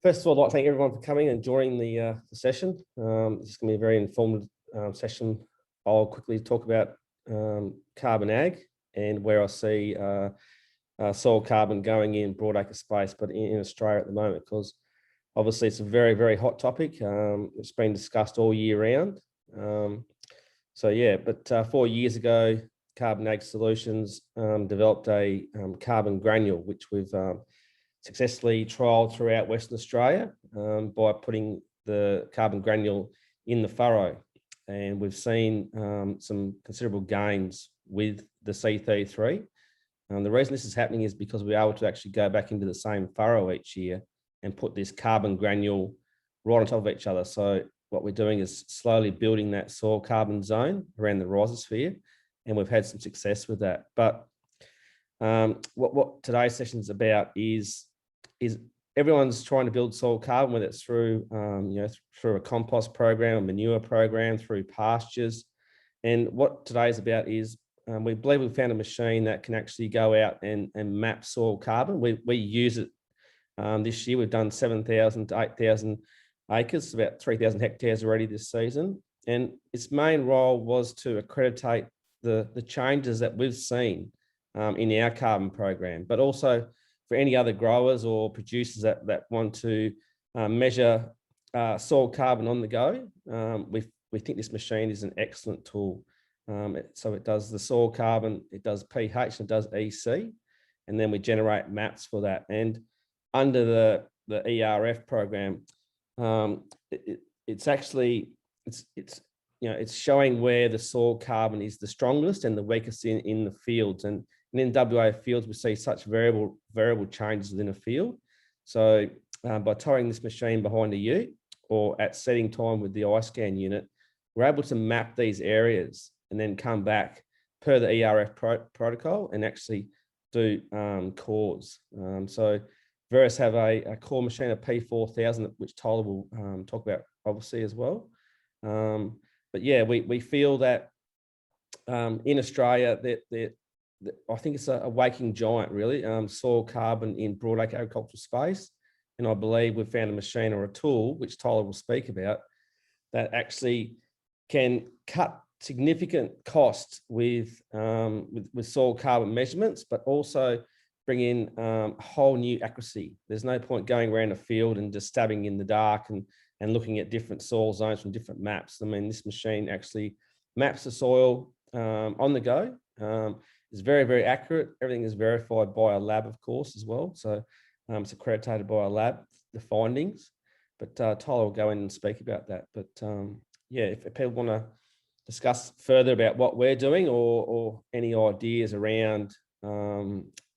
First of all, I'd like to thank everyone for coming and joining the session. It's going to be a very informative session. I'll quickly talk about carbon ag and where I see soil carbon going in broadacre space, but in Australia at the moment, because obviously it's a very, very hot topic. It's been discussed all year round. So yeah, but 4 years ago, Carbon Ag Solutions developed a carbon granule, which we've successfully trialled throughout Western Australia by putting the carbon granule in the furrow. And we've seen some considerable gains with the C33. The reason this is happening is because we're able to actually go back into the same furrow each year and put this carbon granule right on top of each other. So what we're doing is slowly building that soil carbon zone around the rhizosphere, and we've had some success with that. But what today's session is about is everyone's trying to build soil carbon, whether it's through through a compost program, a manure program, through pastures. And what today's about is we believe we've found a machine that can actually go out and map soil carbon. We use it this year. We've done 7,000 to 8,000 acres, about 3,000 hectares already this season. And its main role was to accreditate the changes that we've seen in our carbon program, but also for any other growers or producers that want to measure soil carbon on the go. We think this machine is an excellent tool. So it does the soil carbon, it does pH, and it does EC, and then we generate maps for that. And under the ERF program, it's showing where the soil carbon is the strongest and the weakest in the fields. And in WA fields, we see such variable changes within a field. So by towing this machine behind a ute or at setting time with the iScan unit, we're able to map these areas and then come back per the ERF protocol and actually do cores. So Varus have a core machine, a P4000, which Tyler will talk about obviously as well. But yeah, we feel that in Australia, that I think it's a waking giant, really, soil carbon in broadacre agricultural space. And I believe we've found a machine or a tool, which Tyler will speak about, that actually can cut significant costs with soil carbon measurements, but also bring in whole new accuracy. There's no point going around a field and just stabbing in the dark and looking at different soil zones from different maps. I mean, this machine actually maps the soil on the go. It's very, very accurate. Everything is verified by a lab, of course, as well. So it's accredited by a lab, the findings. But Tyler will go in and speak about that. But yeah, if people want to discuss further about what we're doing or any ideas around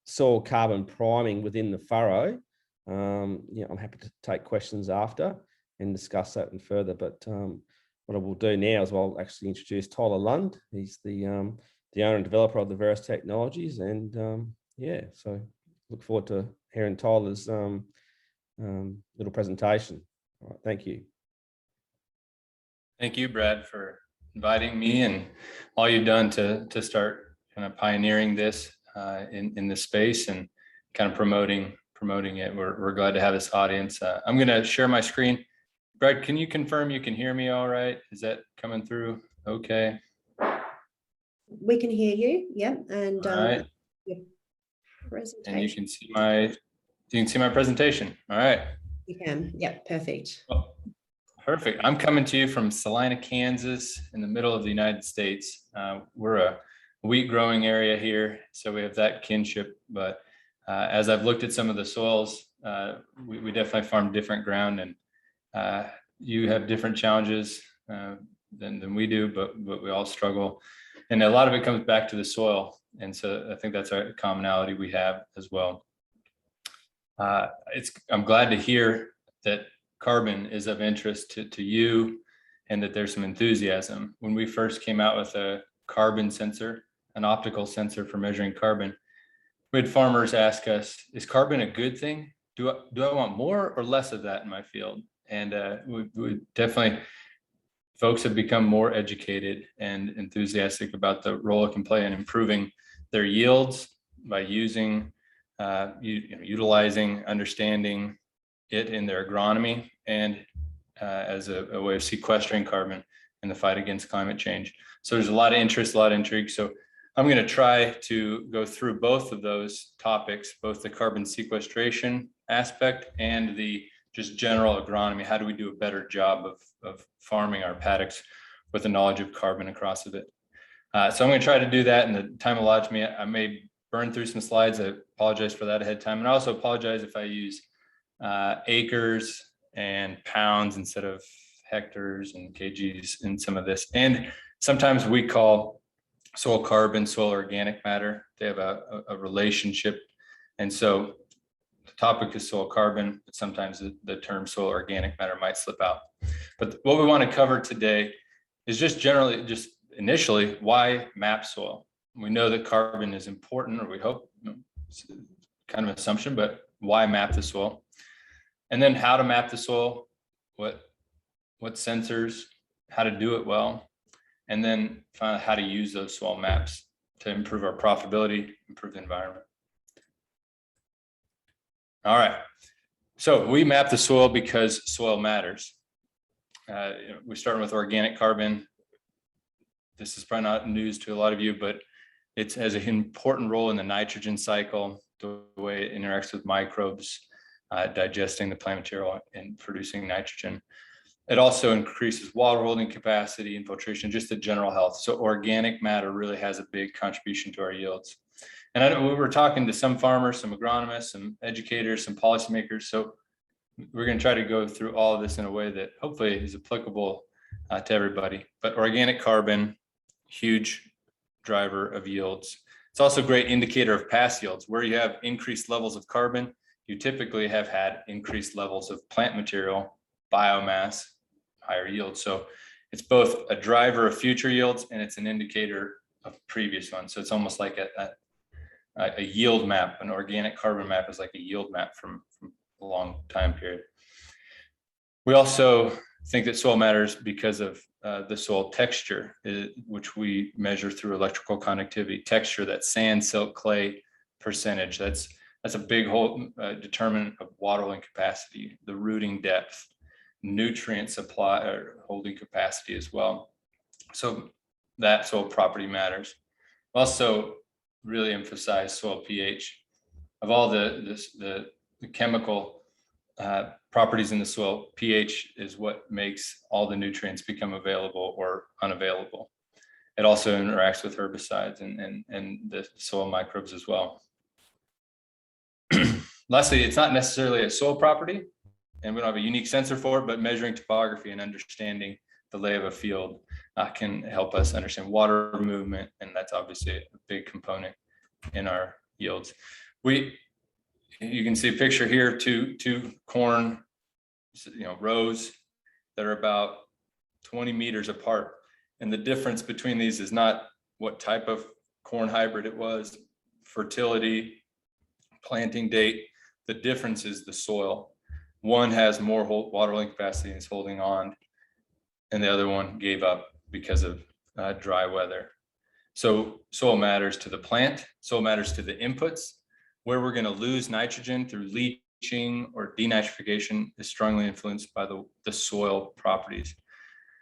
soil carbon priming within the furrow, I'm happy to take questions after and discuss that and further. But what I will do now is I'll actually introduce Tyler Lund. He's the owner and developer of the Veris technologies, and yeah, so look forward to hearing Tyler's little presentation. All right, thank you. Thank you, Brad, for inviting me and all you've done to start kind of pioneering this in this space and kind of promoting it. We're glad to have this audience. I'm going to share my screen. Brad, can you confirm you can hear me all right? Is that coming through okay? We can hear you, yeah, and all right. Your presentation. And you can see my presentation. All right. You can, yeah, perfect. Well, perfect. I'm coming to you from Salina, Kansas, in the middle of the United States. We're a wheat growing area here, so we have that kinship. But as I've looked at some of the soils, we definitely farm different ground, and you have different challenges than we do, but we all struggle. And a lot of it comes back to the soil. And so I think that's a commonality we have as well. I'm glad to hear that carbon is of interest to you and that there's some enthusiasm. When we first came out with a carbon sensor, an optical sensor for measuring carbon, we had farmers ask us, is carbon a good thing? Do I want more or less of that in my field? And we definitely, folks have become more educated and enthusiastic about the role it can play in improving their yields by using, utilizing, understanding it in their agronomy and as a way of sequestering carbon in the fight against climate change. So there's a lot of interest, a lot of intrigue. So I'm going to try to go through both of those topics, both the carbon sequestration aspect and the just general agronomy. How do we do a better job of farming our paddocks with the knowledge of carbon across of it? So I'm going to try to do that, and the time allows me. I may burn through some slides. I apologize for that ahead of time. And I also apologize if I use acres and pounds instead of hectares and kgs in some of this. And sometimes we call soil carbon, soil organic matter. They have a relationship. And so the topic is soil carbon, but sometimes the term soil organic matter might slip out. But what we want to cover today is just generally, just initially, why map soil? We know that carbon is important, or we hope, it's kind of an assumption, but why map the soil? And then how to map the soil, what sensors, how to do it well, and then find out how to use those soil maps to improve our profitability, improve the environment. All right, so we map the soil because soil matters. We're starting with organic carbon. This is probably not news to a lot of you, but it has an important role in the nitrogen cycle, the way it interacts with microbes, digesting the plant material and producing nitrogen. It also increases water holding capacity, infiltration, just the general health. So organic matter really has a big contribution to our yields. And I know we were talking to some farmers, some agronomists, some educators, some policymakers. So we're going to try to go through all of this in a way that hopefully is applicable to everybody. But organic carbon, huge driver of yields. It's also a great indicator of past yields. Where you have increased levels of carbon, you typically have had increased levels of plant material, biomass, higher yields. So it's both a driver of future yields and it's an indicator of previous ones. So it's almost like a yield map. An organic carbon map is like a yield map from a long time period. We also think that soil matters because of the soil texture, which we measure through electrical conductivity. Texture, that sand, silt, clay percentage. That's a big whole determinant of water holding capacity, the rooting depth, nutrient supply or holding capacity as well. So that soil property matters. Also, really emphasize soil pH. Of all the chemical properties in the soil, pH is what makes all the nutrients become available or unavailable. It also interacts with herbicides and the soil microbes as well. Lastly, it's not necessarily a soil property, and we don't have a unique sensor for it, but measuring topography and understanding the lay of a field can help us understand water movement, and that's obviously a big component in our yields. You can see a picture here, two corn, rows that are about 20 meters apart, and the difference between these is not what type of corn hybrid it was, fertility, planting date. The difference is the soil. One has more water holding capacity and is holding on, and the other one gave up because of dry weather. So soil matters to the plant, soil matters to the inputs. Where we're going to lose nitrogen through leaching or denitrification is strongly influenced by the soil properties.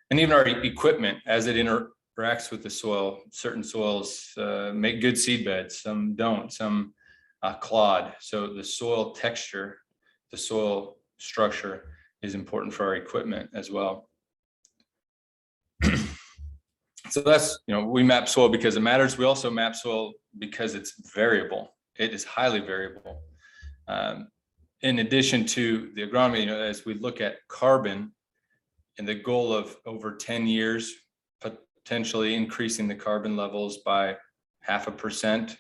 And even our equipment, as it interacts with the soil, certain soils make good seed beds, some don't, some clod. So the soil texture, the soil structure is important for our equipment as well. So that's, we map soil because it matters. We also map soil because it's variable. It is highly variable. In addition to the agronomy, as we look at carbon and the goal of over 10 years, potentially increasing the carbon levels by 0.5%,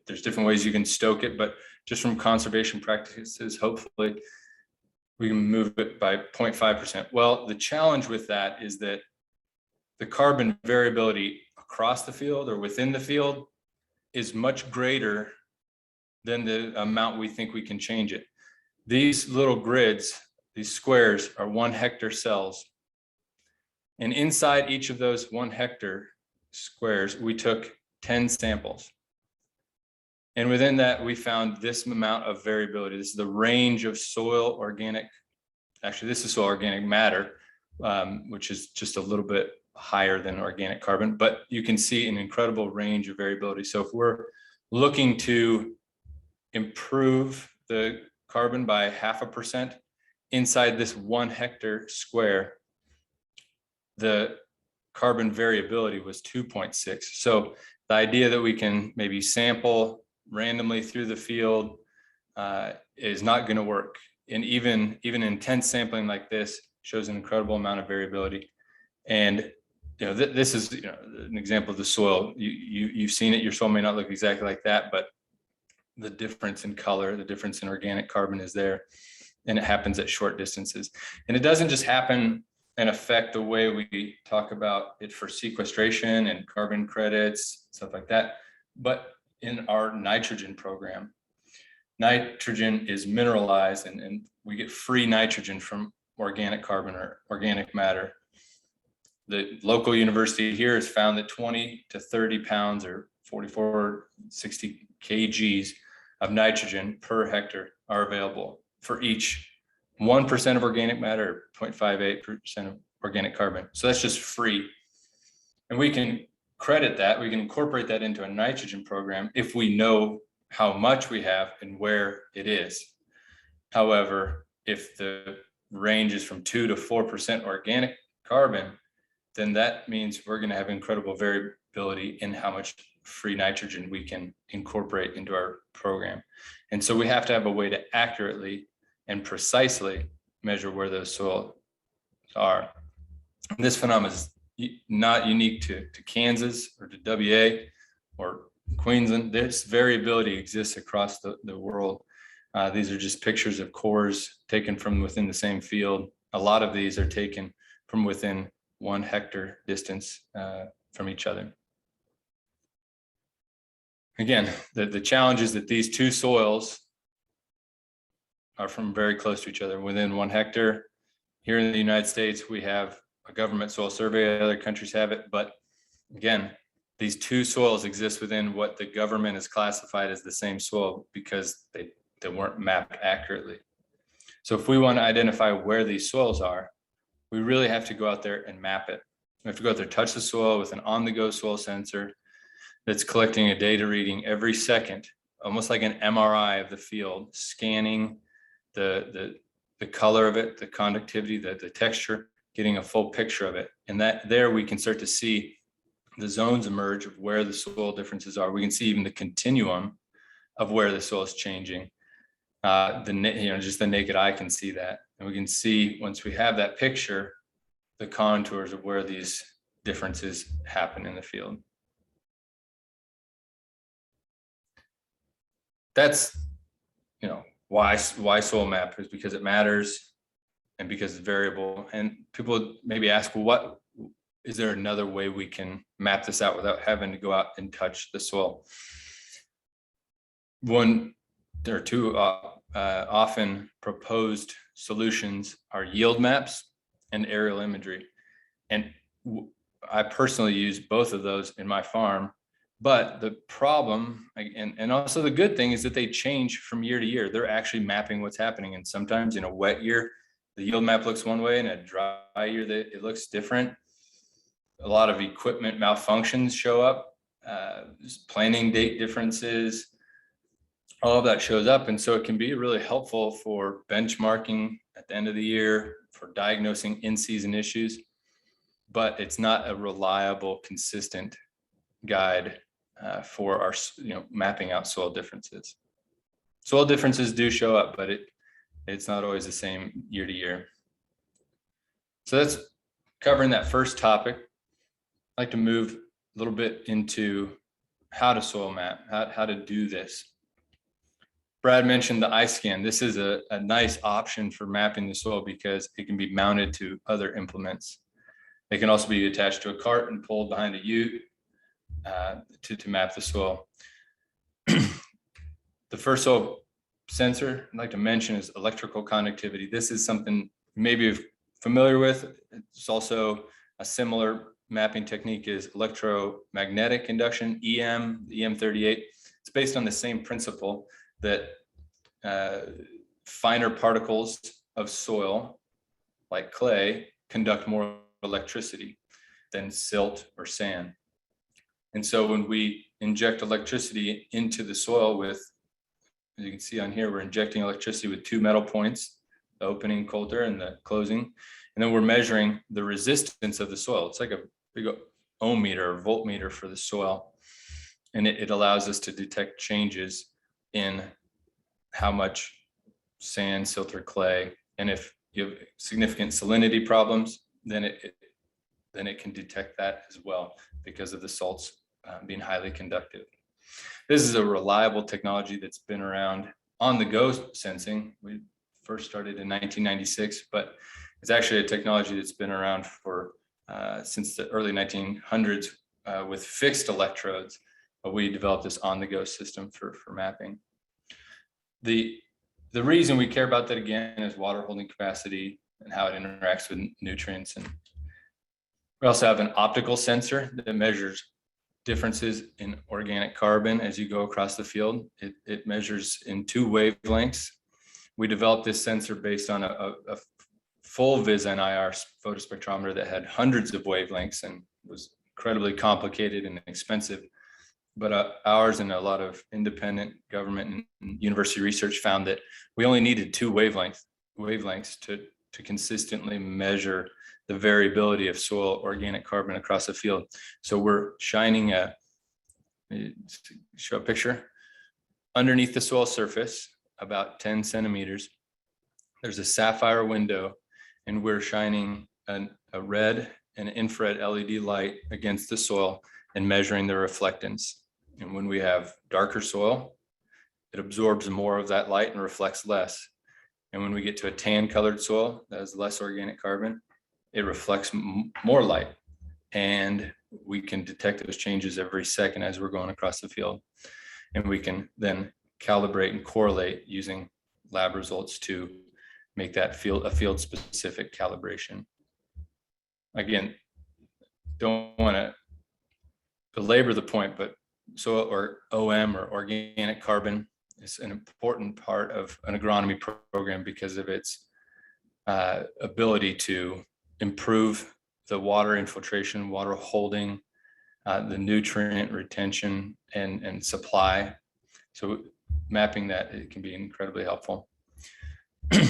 there's different ways you can stoke it, but just from conservation practices, hopefully we can move it by 0.5%. Well, the challenge with that is that the carbon variability across the field or within the field is much greater than the amount we think we can change it. These little grids, these squares, are 1 hectare cells. And inside each of those 1 hectare squares, we took 10 samples. And within that, we found this amount of variability. This is the range of soil organic, actually this is soil organic matter, which is just a little bit higher than organic carbon, but you can see an incredible range of variability. So if we're looking to improve the carbon by 0.5% inside this 1 hectare square, the carbon variability was 2.6. So the idea that we can maybe sample randomly through the field is not going to work. And even intense sampling like this shows an incredible amount of variability. And this is an example of the soil. You've seen it. Your soil may not look exactly like that, but the difference in color, the difference in organic carbon is there, and it happens at short distances. And it doesn't just happen and affect the way we talk about it for sequestration and carbon credits, stuff like that, but in our nitrogen program. Nitrogen is mineralized, and we get free nitrogen from organic carbon or organic matter. The local university here has found that 20 to 30 pounds or 44, 60 kgs of nitrogen per hectare are available for each 1% of organic matter, 0.58% of organic carbon. So that's just free. And we can credit that, we can incorporate that into a nitrogen program if we know how much we have and where it is. However, if the range is from 2 to 4% organic carbon, then that means we're going to have incredible variability in how much free nitrogen we can incorporate into our program. And so we have to have a way to accurately and precisely measure where those soils are. And this phenomenon is not unique to Kansas or to WA or Queensland. This variability exists across the world. These are just pictures of cores taken from within the same field. A lot of these are taken from within 1 hectare distance from each other. Again, the challenge is that these two soils are from very close to each other, within 1 hectare. Here in the United States, we have a government soil survey. Other countries have it, but again, these two soils exist within what the government has classified as the same soil because they weren't mapped accurately. So if we want to identify where these soils are, we really have to go out there and map it. We have to go out there, touch the soil with an on-the-go soil sensor that's collecting a data reading every second, almost like an MRI of the field, scanning the color of it, the conductivity, the texture, getting a full picture of it. And that there we can start to see the zones emerge of where the soil differences are. We can see even the continuum of where the soil is changing. Just the naked eye can see that. And we can see, once we have that picture, the contours of where these differences happen in the field. That's, why soil map is because it matters and because it's variable. And people maybe ask, well, is there another way we can map this out without having to go out and touch the soil? One or two often proposed solutions are yield maps and aerial imagery. And I personally use both of those in my farm. But the problem, and also the good thing, is that they change from year to year. They're actually mapping what's happening. And sometimes in a wet year, the yield map looks one way, and a dry year, it looks different. A lot of equipment malfunctions show up, planting date differences, all of that shows up. And so it can be really helpful for benchmarking at the end of the year, for diagnosing in-season issues, but it's not a reliable, consistent guide for our, mapping out soil differences. Soil differences do show up, but it's not always the same year to year. So that's covering that first topic. I'd like to move a little bit into how to soil map, how to do this. Brad mentioned the iScan. This is a nice option for mapping the soil because it can be mounted to other implements. It can also be attached to a cart and pulled behind a ute to map the soil. The first soil sensor I'd like to mention is electrical conductivity. This is something maybe you're familiar with. It's also a similar mapping technique is electromagnetic induction, EM, the EM38. It's based on the same principle that finer particles of soil, like clay, conduct more electricity than silt or sand. And so when we inject electricity into the soil with, as you can see on here, we're injecting electricity with 2 metal points, the opening coulter and the closing. And then we're measuring the resistance of the soil. It's like a big ohm meter or voltmeter for the soil. And it allows us to detect changes in how much sand, silt, or clay. And if you have significant salinity problems, then it can detect that as well because of the salts being highly conductive. This is a reliable technology that's been around on the go sensing. We first started in 1996, but it's actually a technology that's been around for since the early 1900s with fixed electrodes. But we developed this on the go system for mapping. The reason we care about that again is water holding capacity and how it interacts with nutrients. And we also have an optical sensor that measures differences in organic carbon as you go across the field. It measures in 2 wavelengths. We developed this sensor based on a full vis-NIR photospectrometer that had hundreds of wavelengths and was incredibly complicated and expensive. But ours and a lot of independent government and university research found that we only needed 2 wavelengths to consistently measure the variability of soil organic carbon across the field. So we're shining show a picture. Underneath the soil surface, about 10 centimeters, there's a sapphire window, and we're shining a red and infrared LED light against the soil and measuring the reflectance. And when we have darker soil, it absorbs more of that light and reflects less. And when we get to a tan colored soil that has less organic carbon, it reflects more light. And we can detect those changes every second as we're going across the field. And we can then calibrate and correlate using lab results to make that a field specific calibration. Again, don't want to belabor the point, but soil or OM or organic carbon is an important part of an agronomy program because of its ability to improve the water infiltration, water holding, the nutrient retention and supply. So mapping that, it can be incredibly helpful.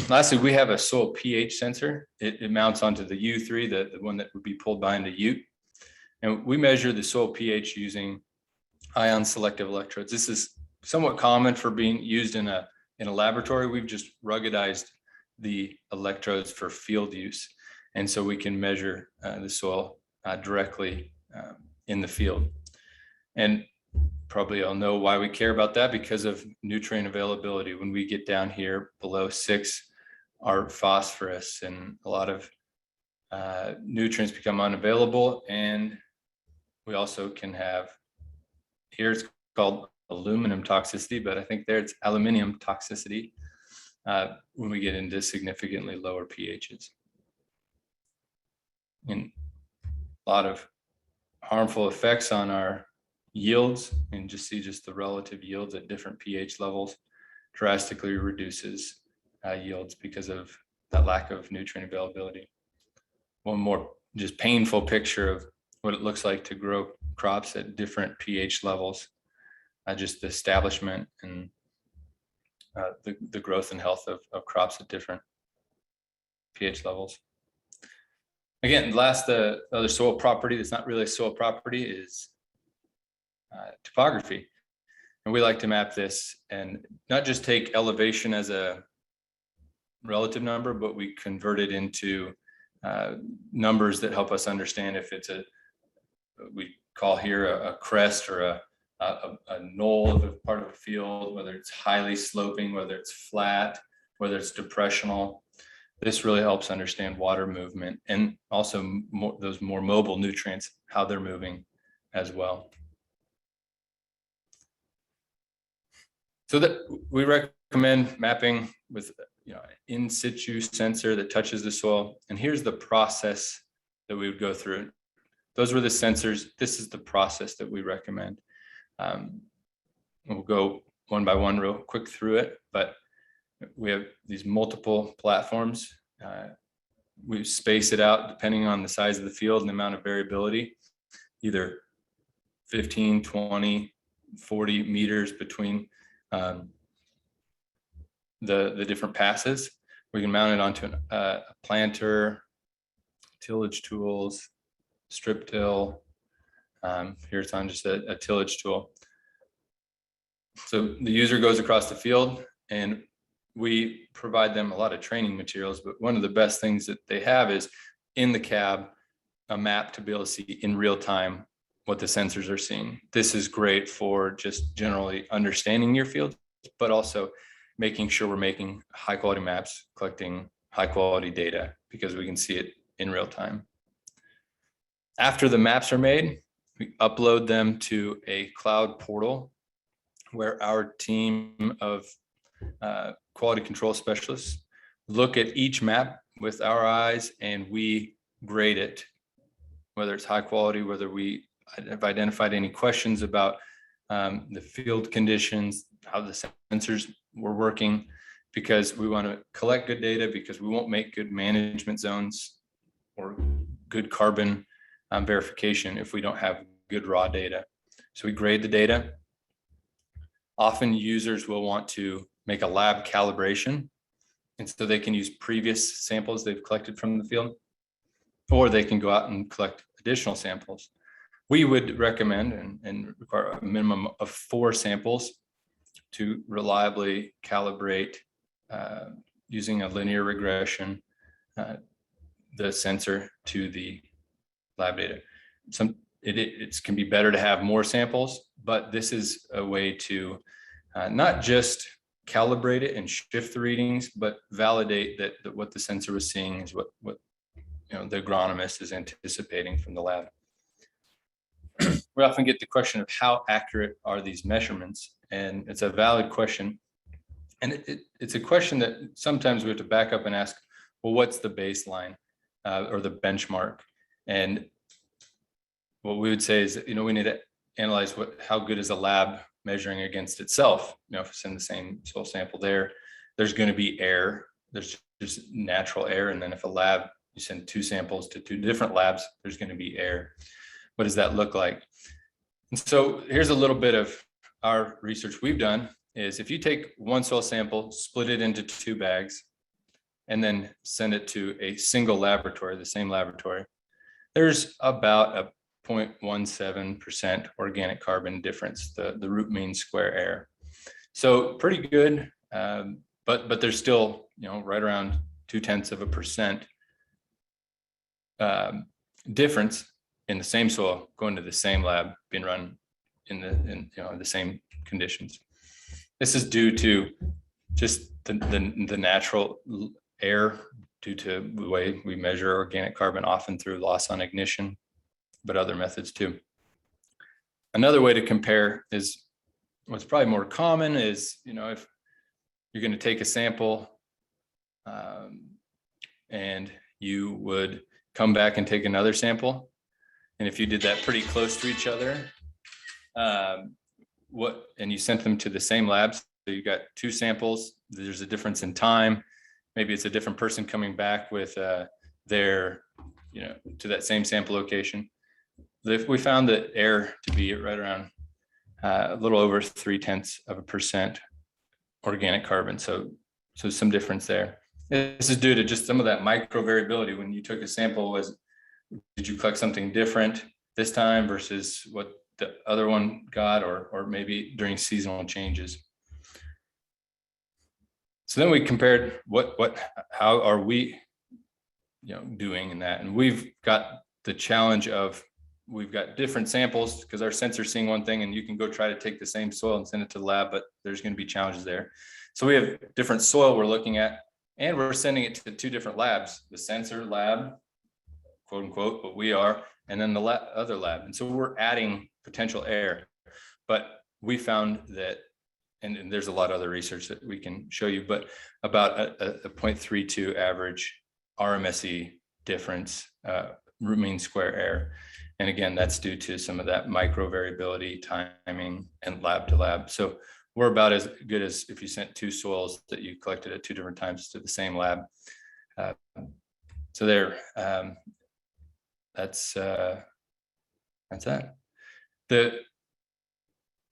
Lastly, we have a soil pH sensor. It mounts onto the U3, the one that would be pulled behind the ute. And we measure the soil pH using ion selective electrodes. This is somewhat common for being used in a laboratory. We've just ruggedized the electrodes for field use. And so we can measure the soil directly in the field. And probably I'll know why we care about that, because of nutrient availability. When we get down here below 6, our phosphorus and a lot of nutrients become unavailable. And we also can have, here it's called aluminum toxicity, but I think there it's aluminium toxicity when we get into significantly lower pHs. And a lot of harmful effects on our yields, and just see the relative yields at different pH levels drastically reduces yields because of that lack of nutrient availability. One more just painful picture of what it looks like to grow crops at different pH levels, just the establishment and the growth and health of crops at different pH levels. Again, the other soil property that's not really a soil property is topography. And we like to map this and not just take elevation as a relative number, but we convert it into numbers that help us understand if it's we call here a crest or a knoll of a part of a field, whether it's highly sloping, whether it's flat, whether it's depressional. This really helps understand water movement and also those more mobile nutrients, how they're moving as well. So that we recommend mapping with in situ sensor that touches the soil. And here's the process that we would go through. Those were the sensors. This is the process that we recommend. we'll go one by one real quick through it, but we have these multiple platforms. We space it out depending on the size of the field and the amount of variability, either 15, 20, 40 meters between the different passes. We can mount it onto a planter, tillage tools, strip till. Here it's on just a tillage tool. So the user goes across the field, and we provide them a lot of training materials, but one of the best things that they have is in the cab, a map to be able to see in real time what the sensors are seeing. This is great for just generally understanding your field, but also making sure we're making high quality maps, collecting high quality data, because we can see it in real time. After the maps are made, we upload them to a cloud portal where our team of quality control specialists look at each map with our eyes, and we grade it, whether it's high quality, whether we have identified any questions about the field conditions, how the sensors were working, because we want to collect good data, because we won't make good management zones or good carbon verification if we don't have good raw data. So we grade the data. Often users will want to make a lab calibration, and so they can use previous samples they've collected from the field, or they can go out and collect additional samples. We would recommend and require a minimum of 4 samples to reliably calibrate using a linear regression, the sensor to the lab data. It can be better to have more samples, but this is a way to not just calibrate it and shift the readings, but validate that what the sensor was seeing is what the agronomist is anticipating from the lab. We often get the question of how accurate are these measurements, and it's a valid question. And it's a question that sometimes we have to back up and ask, well, what's the baseline or the benchmark? And what we would say is that, we need to analyze how good is a lab measuring against itself. If it's in the same soil sample there's going to be error. There's just natural error. And then if a lab, you send 2 samples to 2 different labs, there's going to be error. What does that look like? And so here's a little bit of our research we've done is if you take one soil sample, split it into 2 bags, and then send it to a single laboratory, the same laboratory, there's about a 0.17% organic carbon difference, the root mean square error. So pretty good, but there's still, right around 0.2% difference in the same soil going to the same lab being run in the same conditions. This is due to just the natural error due to the way we measure organic carbon, often through loss on ignition, but other methods too. Another way to compare is what's probably more common is, if you're going to take a sample and you would come back and take another sample. And if you did that pretty close to each other, and you sent them to the same labs, so you got 2 samples, there's a difference in time. Maybe it's a different person coming back with their, to that same sample location. We found that error to be right around a little over 0.3% organic carbon. So some difference there. This is due to just some of that micro variability. When you took a sample, did you collect something different this time versus what the other one got, or maybe during seasonal changes? So then we compared how are we, doing in that? And we've got the challenge of, we've got different samples because our sensor's seeing one thing, and you can go try to take the same soil and send it to the lab, but there's going to be challenges there. So we have different soil we're looking at, and we're sending it to 2 different labs, the sensor lab, quote unquote, but we are, and then the other lab. And so we're adding potential error, but we found that, and there's a lot of other research that we can show you, but about a 0.32 average RMSE difference, root mean square error. And again, that's due to some of that micro variability, timing, and lab to lab. So we're about as good as if you sent 2 soils that you collected at 2 different times to the same lab. So there, that's that. When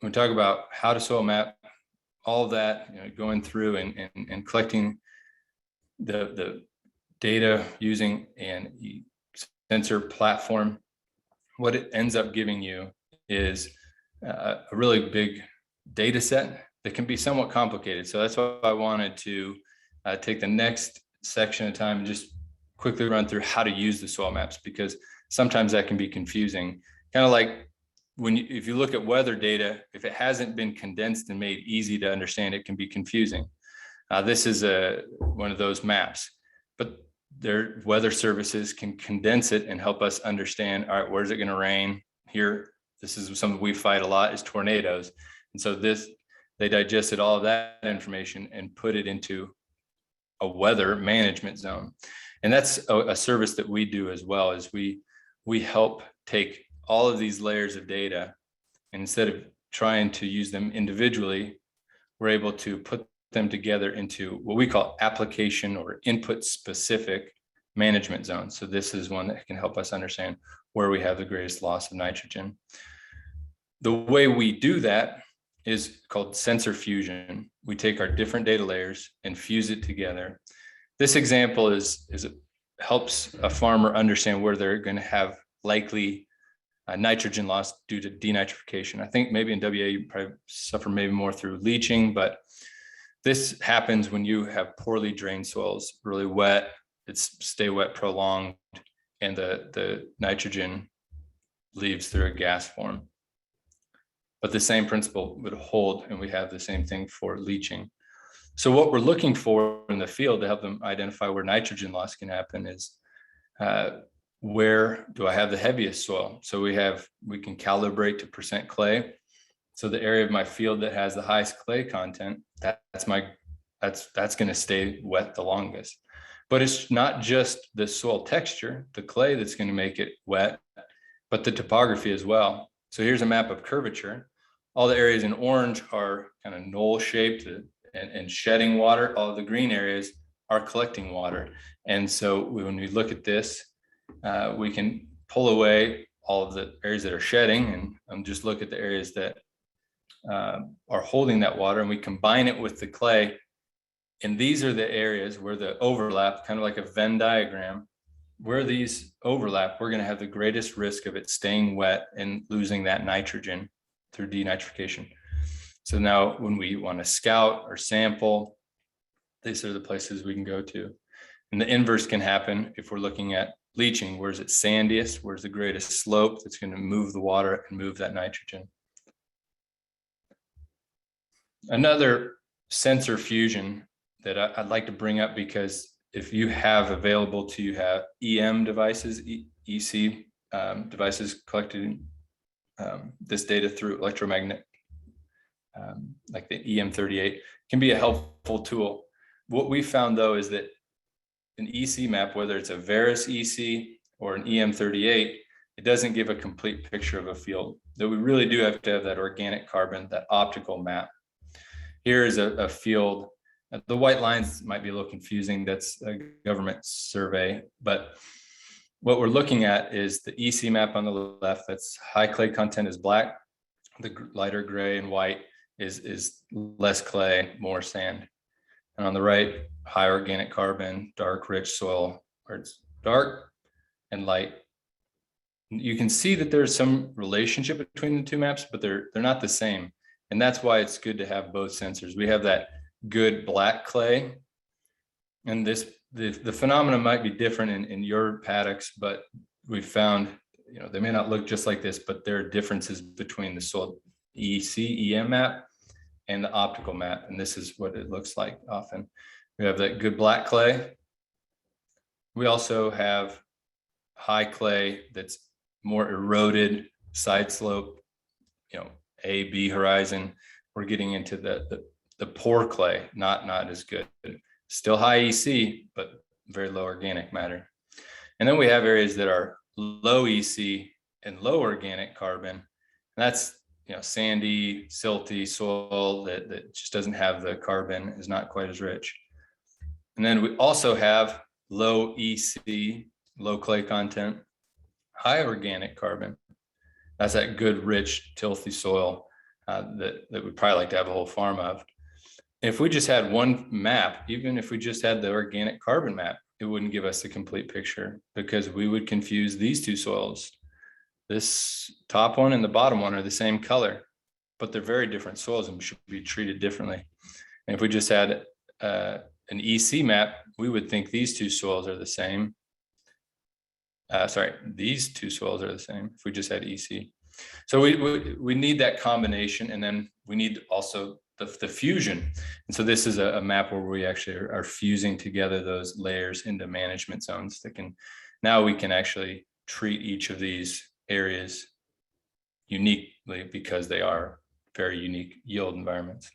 we talk about how to soil map, all of that, going through and collecting the data using an sensor platform, what it ends up giving you is a really big data set that can be somewhat complicated. So that's why I wanted to take the next section of time and just quickly run through how to use the soil maps, because sometimes that can be confusing. Kind of like if you look at weather data, if it hasn't been condensed and made easy to understand, it can be confusing. This is one of those maps, but their weather services can condense it and help us understand, all right, where's it going to rain here? This is something we fight a lot, is tornadoes. And so they digested all of that information and put it into a weather management zone. And that's a service that we do as well, is we help take all of these layers of data, and instead of trying to use them individually, we're able to put them together into what we call application or input specific management zones. So this is one that can help us understand where we have the greatest loss of nitrogen. The way we do that is called sensor fusion. We take our different data layers and fuse it together. This example helps a farmer understand where they're going to have likely nitrogen loss due to denitrification. I think maybe in WA you probably suffer maybe more through leaching, but this happens when you have poorly drained soils, really wet, stay wet prolonged, and the nitrogen leaves through a gas form. But the same principle would hold, and we have the same thing for leaching. So what we're looking for in the field to help them identify where nitrogen loss can happen is where do I have the heaviest soil? So we can calibrate to percent clay. So the area of my field that has the highest clay content, that's going to stay wet the longest. But it's not just the soil texture, the clay, that's going to make it wet, but the topography as well. So here's a map of curvature. All the areas in orange are kind of knoll shaped and shedding water. All of the green areas are collecting water. And so when we look at this, we can pull away all of the areas that are shedding and just look at the areas that are holding that water, and we combine it with the clay. And these are the areas where the overlap, kind of like a Venn diagram, where these overlap, we're going to have the greatest risk of it staying wet and losing that nitrogen through denitrification. So now when we want to scout or sample, these are the places we can go to. And the inverse can happen if we're looking at leaching. Where's it sandiest? Where's the greatest slope that's going to move the water and move that nitrogen? Another sensor fusion that I'd like to bring up, because if you have available to you have EM devices, EC devices collecting this data through electromagnet, like the EM38, can be a helpful tool. What we found though is that an EC map, whether it's a Veris EC or an EM38, it doesn't give a complete picture of a field. That we really do have to have that organic carbon, that optical map. Here is a field. The white lines might be a little confusing. That's a government survey, but what we're looking at is the EC map on the left. That's high clay content is black. The lighter gray and white is less clay, more sand. And on the right, high organic carbon, dark rich soil, where it's dark and light. You can see that there's some relationship between the two maps, but they're not the same. And that's why it's good to have both sensors. We have that good black clay, and the phenomena might be different in your paddocks, but we found, they may not look just like this, but there are differences between the soil EM map and the optical map. And this is what it looks like often. We have that good black clay. We also have high clay that's more eroded, side slope, A, B horizon. We're getting into the poor clay, not as good. Still high EC, but very low organic matter. And then we have areas that are low EC and low organic carbon. And that's, sandy, silty soil that just doesn't have the carbon, is not quite as rich. And then we also have low EC, low clay content, high organic carbon. That's that good, rich, tilthy soil that we'd probably like to have a whole farm of. If we just had one map, even if we just had the organic carbon map, it wouldn't give us the complete picture, because we would confuse these two soils. This top one and the bottom one are the same color, but they're very different soils and should be treated differently. And if we just had an EC map, we would think these two soils are the same. These two soils are the same if we just had EC. So we need that combination, and then we need also the fusion. And so this is a map where we actually are fusing together those layers into management zones that now we can actually treat each of these areas uniquely, because they are very unique yield environments.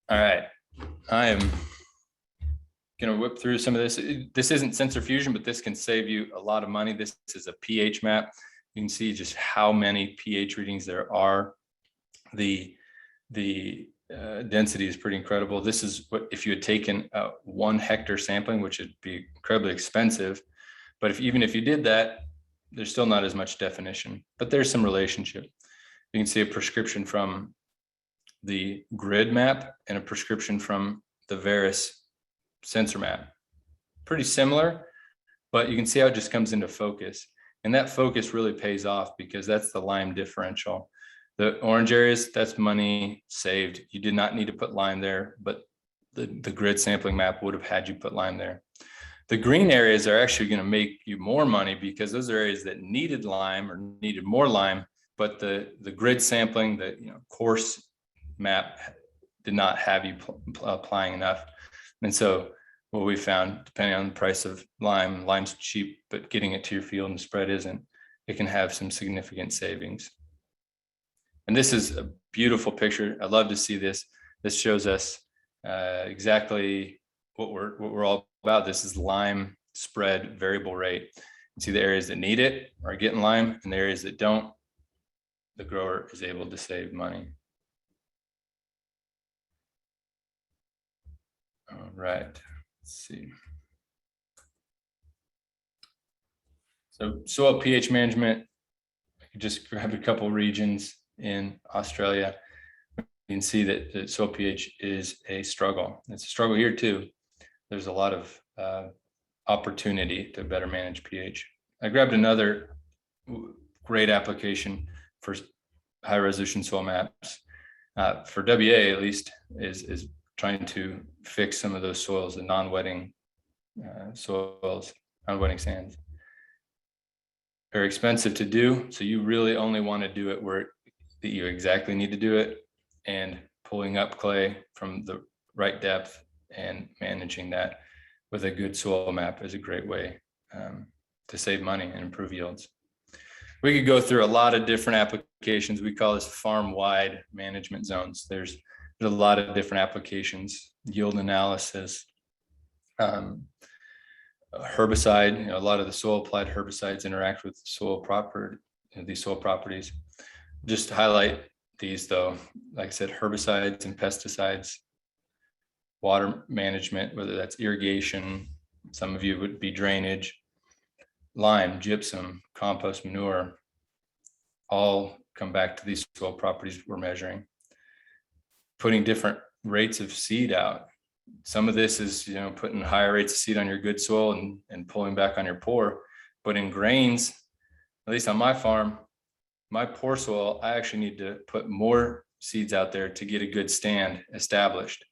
All right, I am going to whip through some of this. This isn't sensor fusion, but this can save you a lot of money. This is a pH map. You can see just how many pH readings there are. The density is pretty incredible. This is what if you had taken 1 hectare sampling, which would be incredibly expensive. But even if you did that, there's still not as much definition, but there's some relationship. You can see a prescription from the grid map and a prescription from the Veris sensor map. Pretty similar, but you can see how it just comes into focus. And that focus really pays off, because that's the lime differential. The orange areas, that's money saved. You did not need to put lime there, but the grid sampling map would have had you put lime there. The green areas are actually going to make you more money, because those are areas that needed lime or needed more lime, but the grid sampling, the coarse map did not have you applying enough. And so what we found, depending on the price of lime's cheap, but getting it to your field and the spread isn't, it can have some significant savings. And this is a beautiful picture. I love to see this. This shows us exactly what we're all about. This is lime spread variable rate. You see the areas that need it are getting lime, and the areas that don't, the grower is able to save money. All right, let's see. So soil pH management, I could just grab a couple regions in Australia. You can see that the soil pH is a struggle. It's a struggle here too. There's a lot of opportunity to better manage pH. I grabbed another great application for high resolution soil maps. For WA at least, is trying to fix some of those soils, the non-wetting soils, non-wetting sands. Very expensive to do, so you really only want to do it where that you exactly need to do it, and pulling up clay from the right depth and managing that with a good soil map is a great way to save money and improve yields. We could go through a lot of different applications. We call this farm-wide management zones. There's a lot of different applications, yield analysis, herbicide. A lot of the soil applied herbicides interact with soil property, these soil properties. Just to highlight these though, like I said, herbicides and pesticides, water management, whether that's irrigation, some of you would be drainage, lime, gypsum, compost, manure, all come back to these soil properties we're measuring. Putting different rates of seed out. Some of this is, putting higher rates of seed on your good soil and pulling back on your poor. But in grains, at least on my farm, my poor soil, I actually need to put more seeds out there to get a good stand established.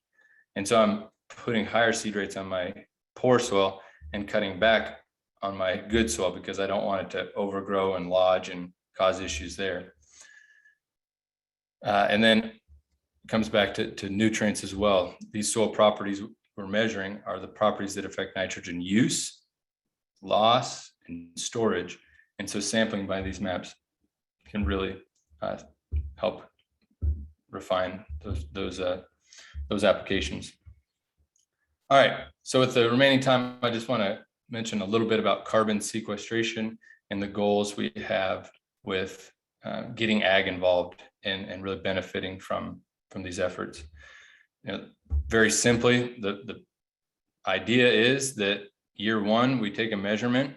And so I'm putting higher seed rates on my poor soil and cutting back on my good soil, because I don't want it to overgrow and lodge and cause issues there. And then it comes back to nutrients as well. These soil properties we're measuring are the properties that affect nitrogen use, loss, and storage. And so sampling by these maps can really help refine those applications. All right, so with the remaining time, I just want to mention a little bit about carbon sequestration and the goals we have with getting ag involved and really benefiting from these efforts. Very simply, the idea is that year one, we take a measurement,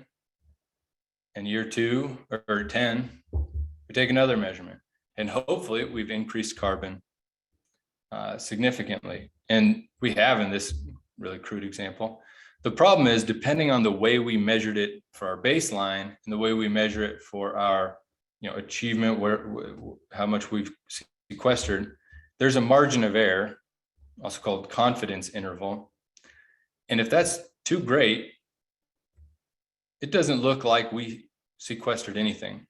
and year 2 or 10, we take another measurement, and hopefully we've increased carbon significantly. And we have in this really crude example. The problem is, depending on the way we measured it for our baseline and the way we measure it for our achievement, how much we've sequestered, there's a margin of error, also called confidence interval. And if that's too great, it doesn't look like we sequestered anything.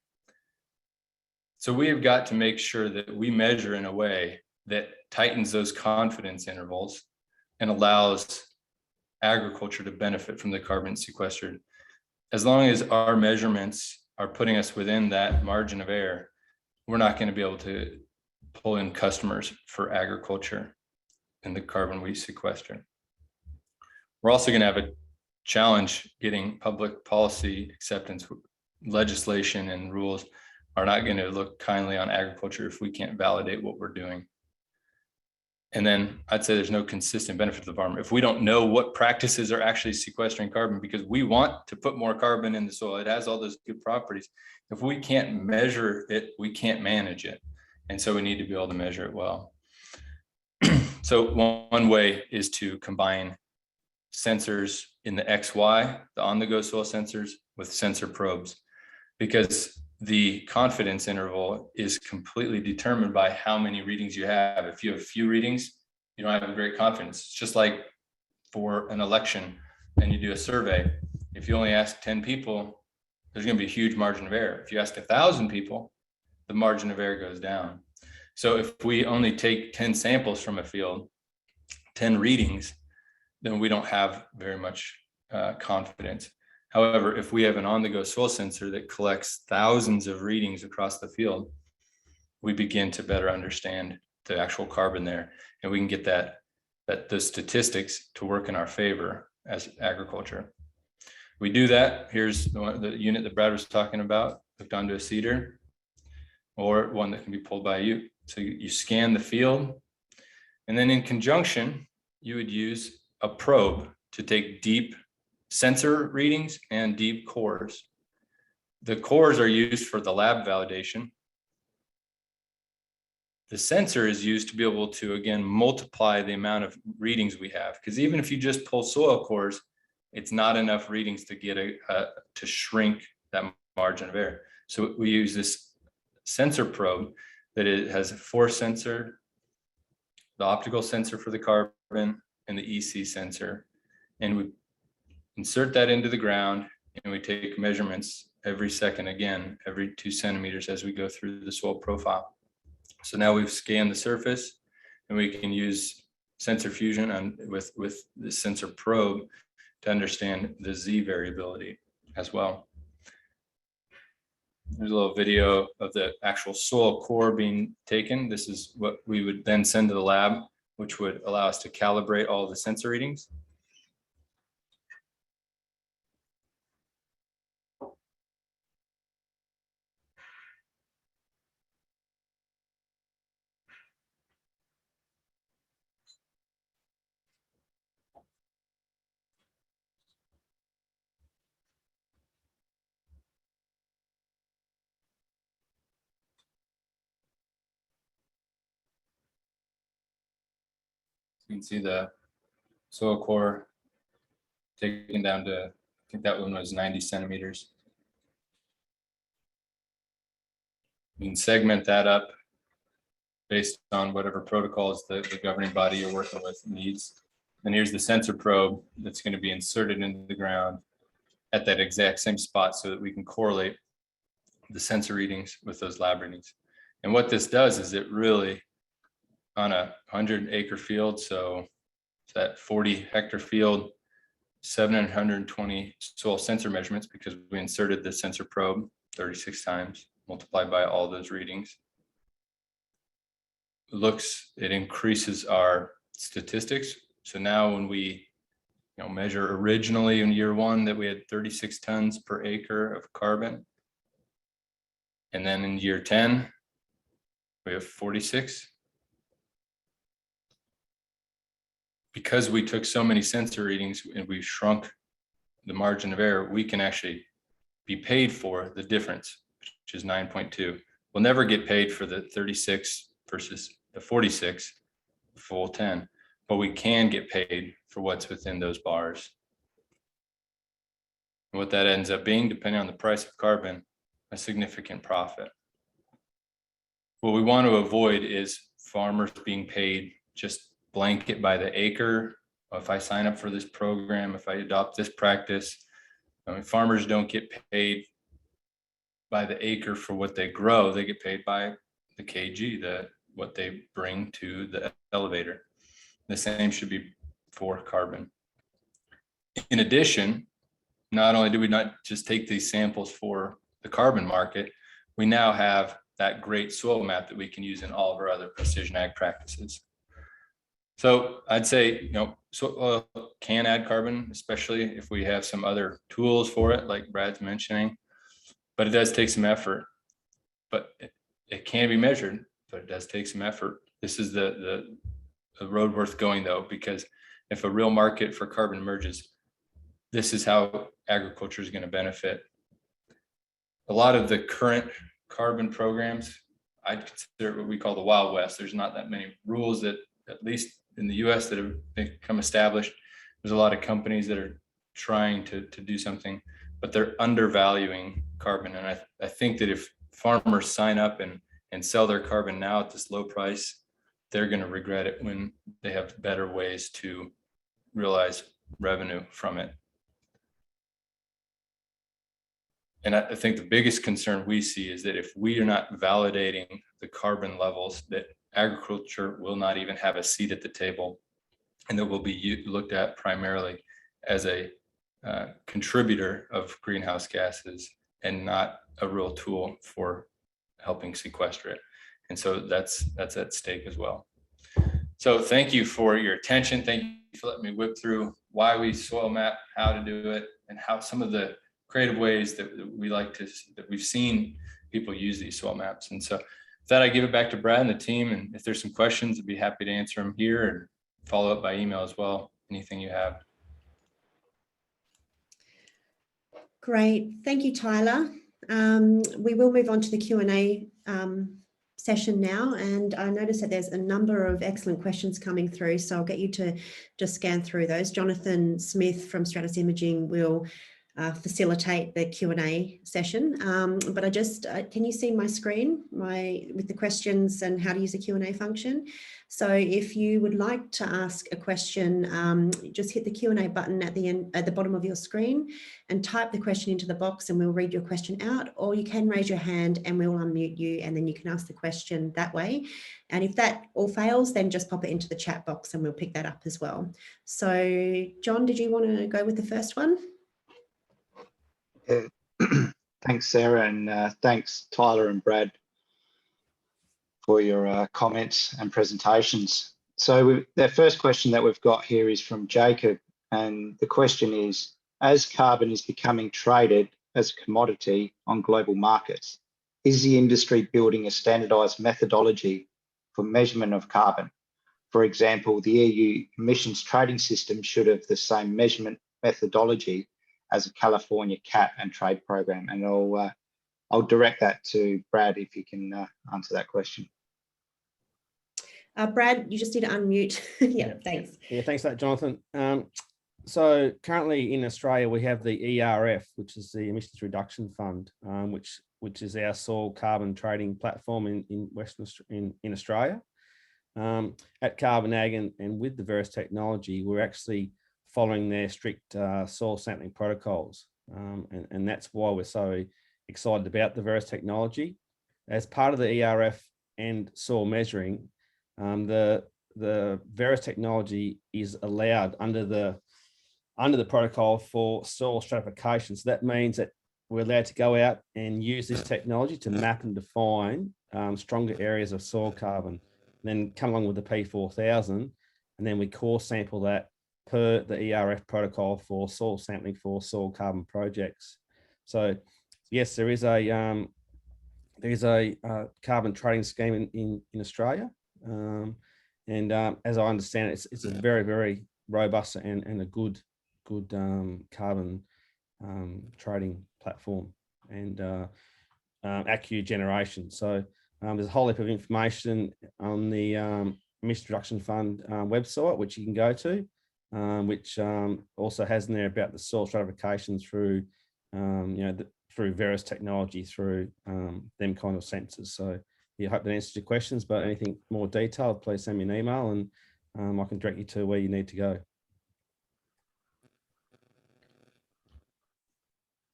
So we have got to make sure that we measure in a way that tightens those confidence intervals and allows agriculture to benefit from the carbon sequestered. As long as our measurements are putting us within that margin of error, we're not going to be able to pull in customers for agriculture and the carbon we sequester. We're also going to have a challenge getting public policy acceptance. Legislation and rules are not going to look kindly on agriculture if we can't validate what we're doing. And then I'd say there's no consistent benefit to the farmer if we don't know what practices are actually sequestering carbon, because we want to put more carbon in the soil. It has all those good properties. If we can't measure it, we can't manage it. And so we need to be able to measure it well. So one way is to combine sensors in the XY, the on-the-go soil sensors, with sensor probes, because the confidence interval is completely determined by how many readings you have. If you have few readings, you don't have a great confidence. It's just like for an election and you do a survey. If you only ask 10 people, there's going to be a huge margin of error. If you ask 1,000 people, the margin of error goes down. So if we only take 10 samples from a field, 10 readings, then we don't have very much confidence. However, if we have an on-the-go soil sensor that collects thousands of readings across the field, we begin to better understand the actual carbon there, and we can get the statistics to work in our favor as agriculture. We do that. Here's the unit that Brad was talking about, hooked onto a seeder, or one that can be pulled by you. So you scan the field, and then in conjunction, you would use a probe to take deep sensor readings and deep cores. The cores are used for the lab validation. The sensor is used to be able to, again, multiply the amount of readings we have. Because even if you just pull soil cores, it's not enough readings to get to shrink that margin of error. So we use this sensor probe that it has a force sensor, the optical sensor for the carbon, and the EC sensor. And we insert that into the ground, and we take measurements every second, again, every 2 centimeters as we go through the soil profile. So now we've scanned the surface, and we can use sensor fusion with the sensor probe to understand the Z variability as well. There's a little video of the actual soil core being taken. This is what we would then send to the lab, which would allow us to calibrate all the sensor readings. You can see the soil core taken down to, I think that one was 90 centimeters. You can segment that up based on whatever protocols the governing body you're working with needs. And here's the sensor probe that's going to be inserted into the ground at that exact same spot so that we can correlate the sensor readings with those lab readings. And what this does is it really, on a 100-acre field, so that 40-hectare field, 720 soil sensor measurements, because we inserted the sensor probe 36 times, multiplied by all those readings. It increases our statistics. So now when we measure originally in year one that we had 36 tons per acre of carbon, And then in year 10, we have 46. Because we took so many sensor readings and we shrunk the margin of error, we can actually be paid for the difference, which is 9.2. We'll never get paid for the 36 versus the 46, full 10, but we can get paid for what's within those bars. And what that ends up being, depending on the price of carbon, a significant profit. What we want to avoid is farmers being paid just blanket by the acre. If I sign up for this program, if I adopt this practice, I mean, farmers don't get paid by the acre for what they grow. They get paid by the kg, what they bring to the elevator. The same should be for carbon. In addition, not only do we not just take these samples for the carbon market, we now have that great soil map that we can use in all of our other precision ag practices. So I'd say, soil can add carbon, especially if we have some other tools for it, like Brad's mentioning, but it does take some effort. But it can be measured, but it does take some effort. This is the road worth going, though, because if a real market for carbon emerges, this is how agriculture is going to benefit. A lot of the current carbon programs, I'd consider what we call the Wild West. There's not that many rules that, at least in the US, that have become established. There's a lot of companies that are trying to do something, but they're undervaluing carbon. And I think that if farmers sign up and sell their carbon now at this low price, they're going to regret it when they have better ways to realize revenue from it. And I think the biggest concern we see is that if we are not validating the carbon levels, that agriculture will not even have a seat at the table, and that will be looked at primarily as a contributor of greenhouse gases and not a real tool for helping sequester it. And so that's at stake as well. So thank you for your attention. Thank you for letting me whip through why we soil map, how to do it, and how some of the creative ways that we've seen people use these soil maps. And so with that, I give it back to Brad and the team. And if there's some questions, I'd be happy to answer them here and follow up by email as well. Anything you have. Great. Thank you, Tyler. We will move on to the Q&A session now. And I notice that there's a number of excellent questions coming through. So I'll get you to just scan through those. Jonathan Smith from Stratus Imaging will facilitate the Q&A session, but I just can you see my screen with the questions and how to use the Q&A function? So if you would like to ask a question, just hit the Q&A button at the bottom of your screen and type the question into the box, and we'll read your question out, or you can raise your hand and we'll unmute you, and then you can ask the question that way. And if that all fails, then just pop it into the chat box and we'll pick that up as well. So John, did you want to go with the first one? Thanks, Sarah, and thanks, Tyler and Brad, for your comments and presentations. So the first question that we've got here is from Jacob, and the question is, as carbon is becoming traded as a commodity on global markets, is the industry building a standardised methodology for measurement of carbon? For example, the EU emissions trading system should have the same measurement methodology as a California CAT and trade program. And I'll direct that to Brad if you can answer that question. Brad, you just need to unmute. Yeah, thanks. Yeah, thanks for that, Jonathan. So currently in Australia, we have the ERF, which is the Emissions Reduction Fund, which is our soil carbon trading platform in Australia. At Carbon Ag and with the Veris technology, we're actually following their strict soil sampling protocols. And that's why we're so excited about the Veris technology. As part of the ERF and soil measuring, the Veris technology is allowed under the protocol for soil stratification. So that means that we're allowed to go out and use this technology to map and define stronger areas of soil carbon, and then come along with the P4000, and then we core sample that per the ERF protocol for soil sampling for soil carbon projects. So yes, there is a there's a carbon trading scheme in Australia. As I understand it, it's a very, very robust and a good carbon trading platform and accurate generation. So there's a whole heap of information on the Emission Reduction Fund website, which you can go to, which also has in there about the soil stratification through, through Veris technology, through them kind of sensors. So yeah, I hope that answers your questions, but anything more detailed, please send me an email and I can direct you to where you need to go.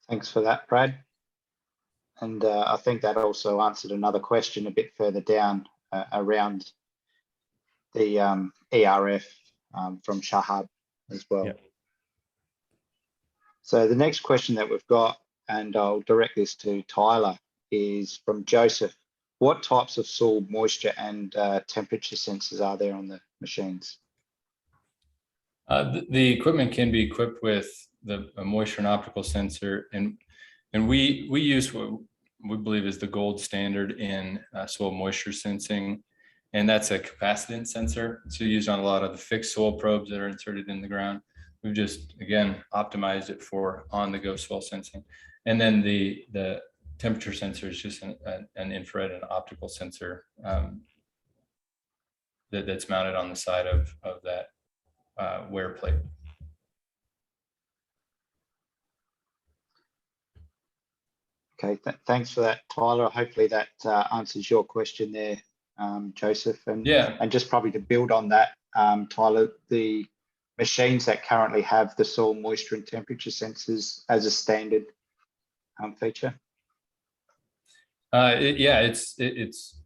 Thanks for that, Brad. And I think that also answered another question a bit further down around the ERF from Shahab as well. Yep. So the next question that we've got, and I'll direct this to Tyler, is from Joseph. What types of soil moisture and temperature sensors are there on the machines? The equipment can be equipped with a moisture and optical sensor, and we use what we believe is the gold standard in soil moisture sensing, and that's a capacitance sensor. It's used on a lot of the fixed soil probes that are inserted in the ground. We've just, again, optimized it for on-the-go soil sensing. And then the temperature sensor is just an infrared and optical sensor that's mounted on the side of that wear plate. Okay, thanks for that, Tyler. Hopefully that answers your question there, Joseph. And yeah, and just probably to build on that, Tyler, the machines that currently have the soil moisture and temperature sensors as a standard feature. It's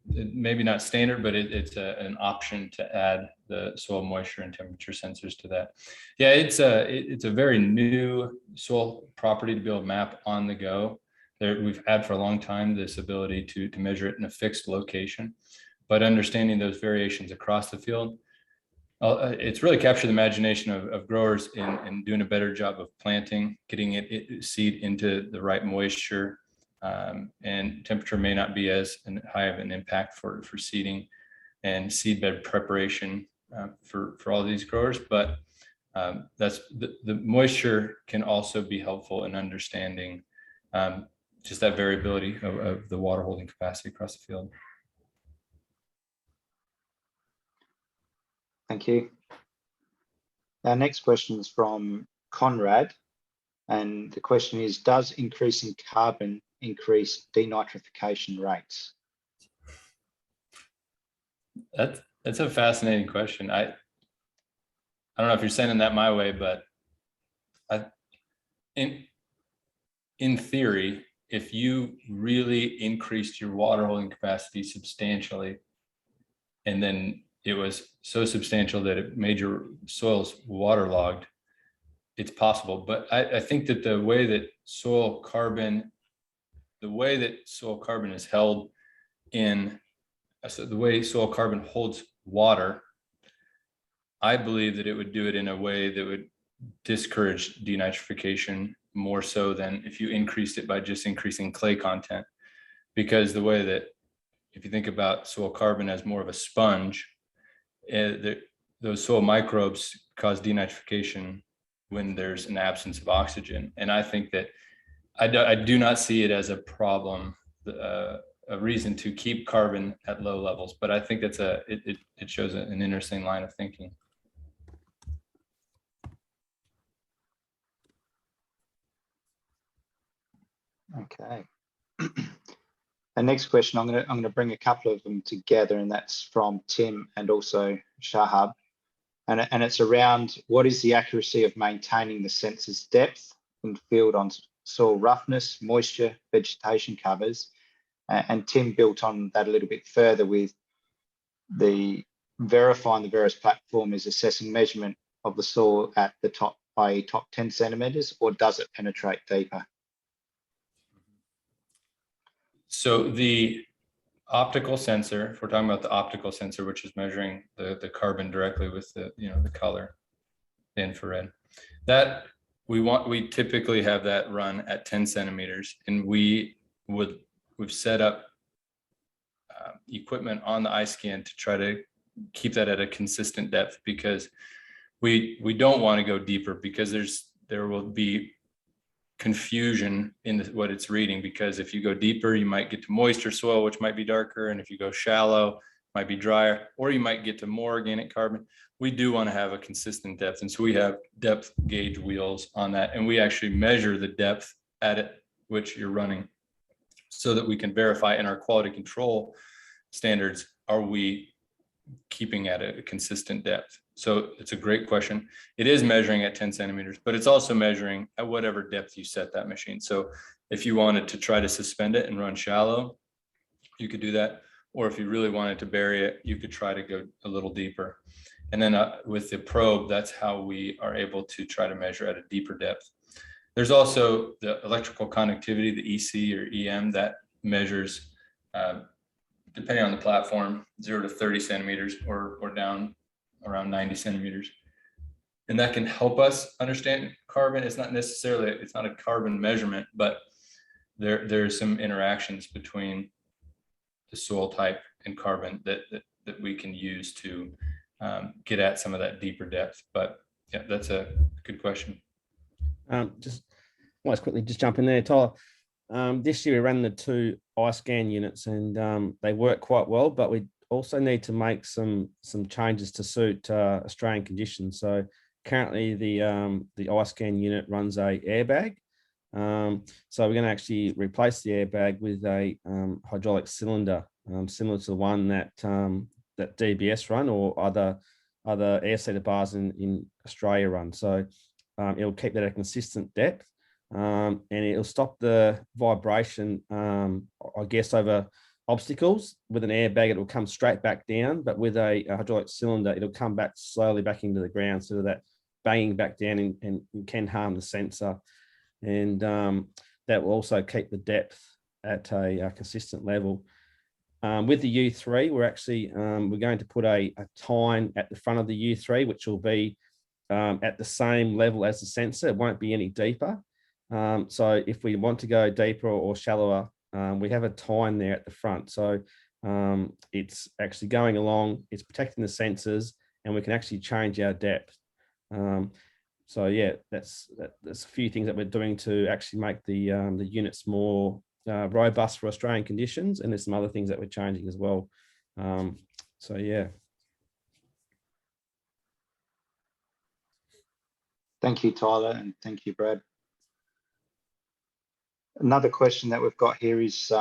maybe not standard, but it's an option to add the soil moisture and temperature sensors to that. Yeah, it's a very new soil property to be able to map on the go. We've had for a long time this ability to measure it in a fixed location, but understanding those variations across the field, it's really captured the imagination of growers in doing a better job of planting, getting seed into the right moisture, and temperature may not be as high of an impact for seeding and seed bed preparation for all these growers, but that's the moisture can also be helpful in understanding just that variability of the water holding capacity across the field. Thank you. Our next question is from Conrad, and the question is, does increasing carbon increase denitrification rates? That's a fascinating question. I don't know if you're sending that my way, but in theory, if you really increased your water holding capacity substantially, and then it was so substantial that it made your soils waterlogged, it's possible. But I think that the way that soil carbon is held in, so the way soil carbon holds water, I believe that it would do it in a way that would discourage denitrification more so than if you increased it by just increasing clay content. Because the way that, if you think about soil carbon as more of a sponge, those soil microbes cause denitrification when there's an absence of oxygen. And I think that I do not see it as a problem, a reason to keep carbon at low levels, but I think that's it shows an interesting line of thinking. Okay. The next question, I'm going to bring a couple of them together, and that's from Tim and also Shahab, and it's around what is the accuracy of maintaining the sensor's depth in field on soil roughness, moisture, vegetation covers, and Tim built on that a little bit further with the verifying the Varus platform is assessing measurement of the soil at the top, i.e. top 10 centimeters, or does it penetrate deeper? So the optical sensor, if we're talking about the optical sensor, which is measuring the carbon directly with the color, the infrared, that we typically have that run at 10 centimeters, and we we've set up equipment on the ice scan to try to keep that at a consistent depth, because we don't want to go deeper, because there will be confusion in what it's reading, because if you go deeper, you might get to moisture soil, which might be darker, and if you go shallow, it might be drier, or you might get to more organic carbon. We do want to have a consistent depth, and so we have depth gauge wheels on that, and we actually measure the depth at which you're running, so that we can verify in our quality control standards, are we keeping at a consistent depth? So it's a great question. It is measuring at 10 centimeters, but it's also measuring at whatever depth you set that machine. So if you wanted to try to suspend it and run shallow, you could do that. Or if you really wanted to bury it, you could try to go a little deeper. And then with the probe, that's how we are able to try to measure at a deeper depth. There's also the electrical conductivity, the EC or EM, that measures, depending on the platform, 0 to 30 centimeters or down around 90 centimeters. And that can help us understand carbon. It's not a carbon measurement, but there's some interactions between the soil type and carbon that we can use to get at some of that deeper depth. But yeah, that's a good question. Just let's quickly just jump in there, Tyler. This year we ran the 2 ice scan units, and they work quite well, but we also need to make some changes to suit Australian conditions. So currently the ice scan unit runs a airbag. So we're going to actually replace the airbag with a hydraulic cylinder, similar to the one that DBS run or other air seeder bars in Australia run. So it'll keep that at a consistent depth, and it'll stop the vibration, I guess, over obstacles. With an airbag, it will come straight back down, but with a hydraulic cylinder, it'll come back slowly back into the ground, so that banging back down and can harm the sensor. And that will also keep the depth at a consistent level. With the U3, we're going to put a tine at the front of the U3, which will be at the same level as the sensor. It won't be any deeper. So if we want to go deeper or shallower, we have a tine there at the front. So it's actually going along, it's protecting the sensors, and we can actually change our depth. So yeah, that's a few things that we're doing to actually make the units more robust for Australian conditions, and there's some other things that we're changing as well. So yeah. Thank you, Tyler, and thank you, Brad. Another question that we've got here is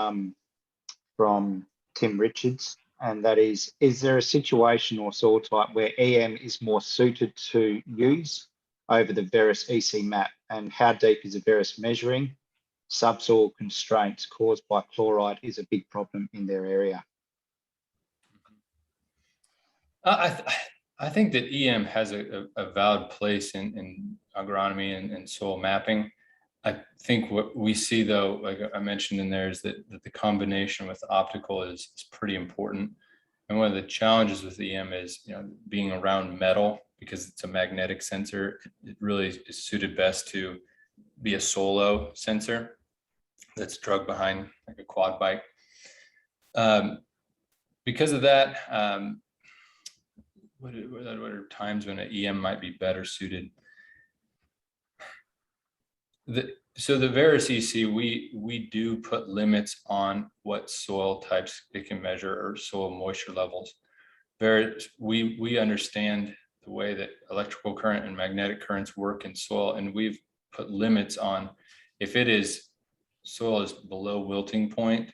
from Tim Richards, and that is there a situation or soil type where EM is more suited to use over the Veris EC map, and how deep is the Veris measuring? Subsoil constraints caused by chloride is a big problem in their area. I think that EM has a valid place in agronomy and soil mapping. I think what we see, though, like I mentioned in there, is that the combination with optical is pretty important. And one of the challenges with EM is, being around metal, because it's a magnetic sensor. It really is suited best to be a solo sensor that's drugged behind like a quad bike. Because of that, what are times when an EM might be better suited? So the Veris EC, we do put limits on what soil types it can measure, or soil moisture levels. We understand the way that electrical current and magnetic currents work in soil, and we've put limits on, if soil is below wilting point,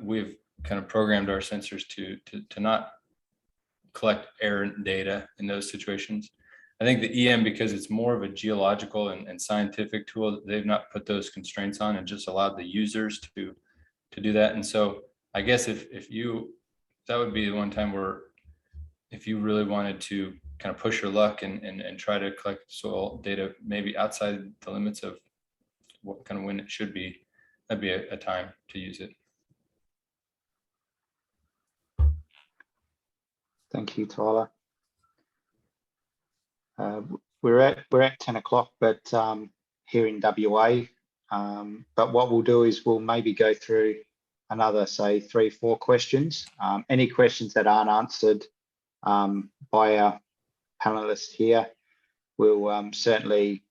we've kind of programmed our sensors to not collect errant data in those situations. I think the EM, because it's more of a geological and scientific tool, they've not put those constraints on and just allowed the users to do that. And so I guess that would be the one time where, if you really wanted to kind of push your luck and try to collect soil data, maybe outside the limits of what kind of wind it should be, that'd be a time to use it. Thank you, Tyler. We're at 10 o'clock, but here in WA, But what we'll do is we'll maybe go through another, say, 3-4 questions. Any questions that aren't answered by our panelists here, we'll certainly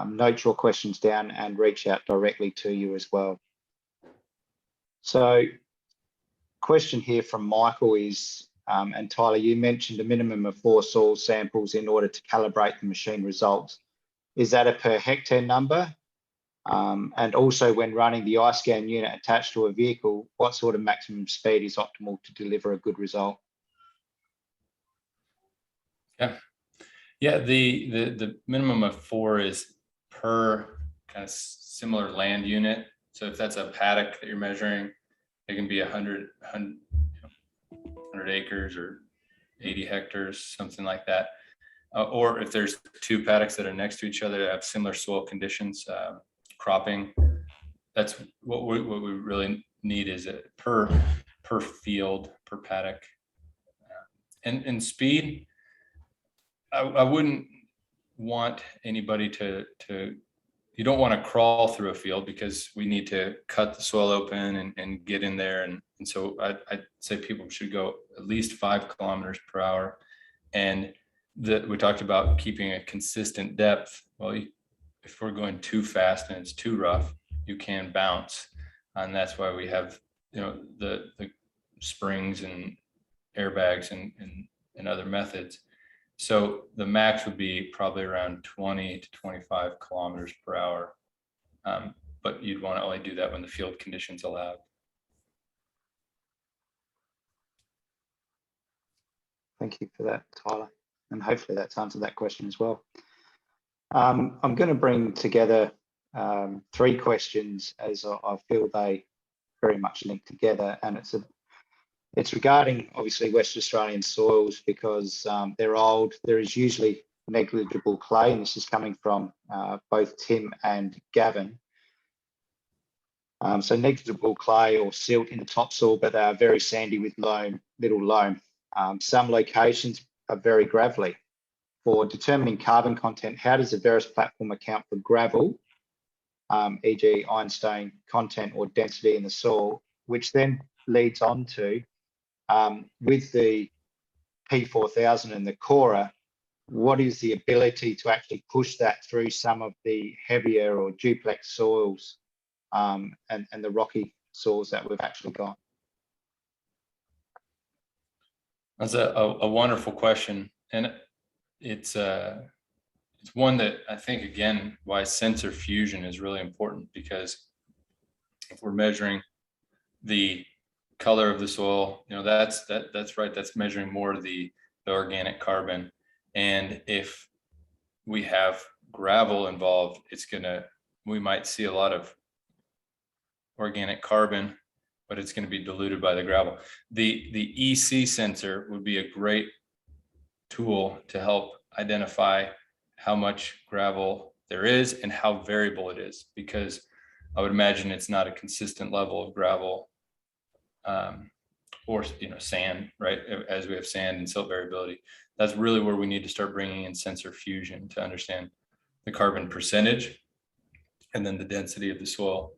note your questions down and reach out directly to you as well. So, question here from Michael is, and Tyler, you mentioned a minimum of 4 soil samples in order to calibrate the machine results. Is that a per hectare number? And also, when running the iScan unit attached to a vehicle, what sort of maximum speed is optimal to deliver a good result? Yeah, the minimum of 4 is per kind of similar land unit. So if that's a paddock that you're measuring, it can be 100 acres or 80 hectares, something like that. Or if there's 2 paddocks that are next to each other that have similar soil conditions, cropping, that's what we really need is a per field, per paddock. And speed, I wouldn't want anybody to you don't want to crawl through a field, because we need to cut the soil open and get in there. And so I'd say people should go at least 5 kilometers per hour. And we talked about keeping a consistent depth. Well, if we're going too fast and it's too rough, you can bounce. And that's why we have, the springs and airbags and other methods. So the max would be probably around 20 to 25 kilometers per hour. But you'd want to only do that when the field conditions allow. Thank you for that, Tyler. And hopefully that's answered that question as well. I'm going to bring together 3 questions, as I feel they very much link together. And it's regarding, obviously, West Australian soils, because they're old. There is usually negligible clay, and this is coming from both Tim and Gavin. So negligible clay or silt in the topsoil, but they are very sandy with little loam. Some locations are very gravelly. For determining carbon content, how does the Veris platform account for gravel, e.g. ironstone content or density in the soil, which then leads on to, with the P4000 and the Cora, what is the ability to actually push that through some of the heavier or duplex soils and the rocky soils that we've actually got? That's a wonderful question. And it's one that I think, again, why sensor fusion is really important, because if we're measuring the color of the soil, that's right, that's measuring more of the organic carbon. And if we have gravel involved, we might see a lot of organic carbon, but it's going to be diluted by the gravel. The EC sensor would be a great tool to help identify how much gravel there is and how variable it is, because I would imagine it's not a consistent level of gravel or sand, right? As we have sand and silt variability, that's really where we need to start bringing in sensor fusion to understand the carbon percentage and then the density of the soil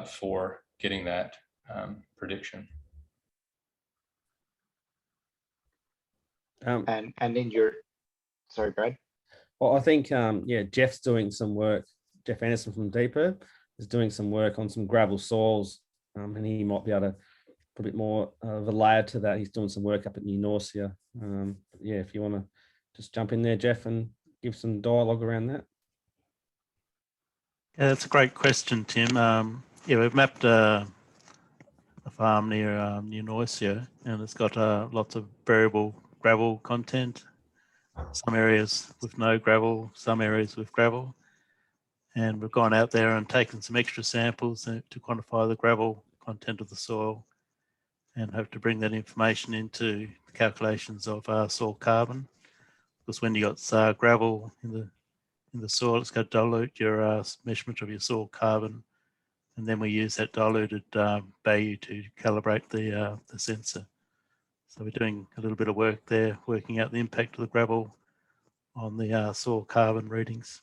for getting that prediction. And in your, sorry, Brad. Well, I think, Jeff's doing some work. Jeff Anderson from Deeper is doing some work on some gravel soils, and he might be able to put a bit more of a layer to that. He's doing some work up at New Norcia. Yeah, if you want to just jump in there, Jeff, and give some dialogue around that. Yeah, that's a great question, Tim. Yeah, we've mapped a farm near New Norcia, and it's got lots of variable gravel content. Some areas with no gravel, some areas with gravel. And we've gone out there and taken some extra samples to quantify the gravel content of the soil, and hope to bring that information into the calculations of soil carbon. Because when you got gravel in the soil, it's got to dilute your measurement of your soil carbon, and then we use that diluted value to calibrate the sensor. So we're doing a little bit of work there, working out the impact of the gravel on the soil carbon readings.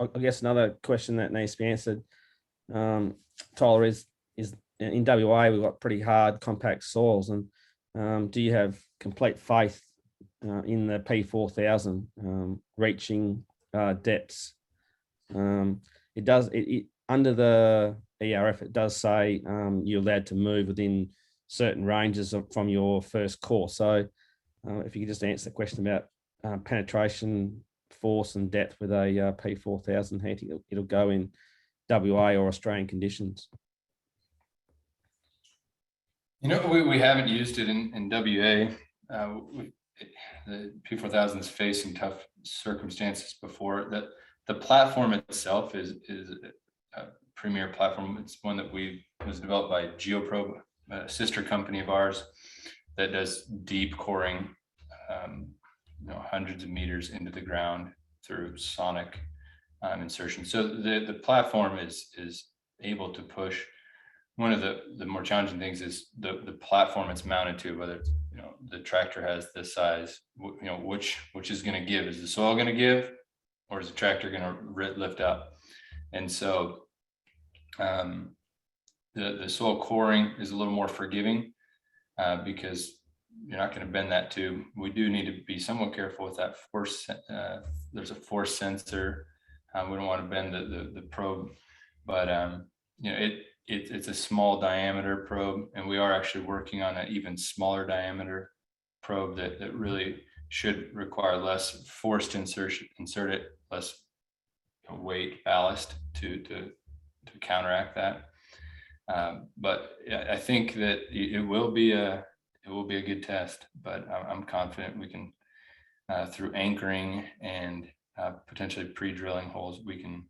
I guess another question that needs to be answered, Tyler, is in WA we've got pretty hard compact soils, and do you have complete faith in the P4000 reaching depths? It does. Under the ERF, it does say you're allowed to move within certain ranges from your first course. So if you could just answer the question about penetration, force and depth with a P4000 heating, it'll go in WA or Australian conditions. You know, we haven't used it in WA. The P4000 is facing tough circumstances before. The platform itself is a premier platform. It's one that was developed by Geoprobe, a sister company of ours that does deep coring, hundreds of meters into the ground through sonic insertion. So the platform is able to push. One of the more challenging things is the platform it's mounted to, whether it's, the tractor has this size, which is going to give. Is the soil going to give, or is the tractor going to lift up? And so the soil coring is a little more forgiving because you're not going to bend that tube. We do need to be somewhat careful with that force. There's a force sensor. We don't want to bend the probe, but it's a small diameter probe, and we are actually working on an even smaller diameter probe that really should require less force to insert it, less weight ballast to counteract that. But I think that it will be a good test, but I'm confident we can, through anchoring and potentially pre-drilling holes, we can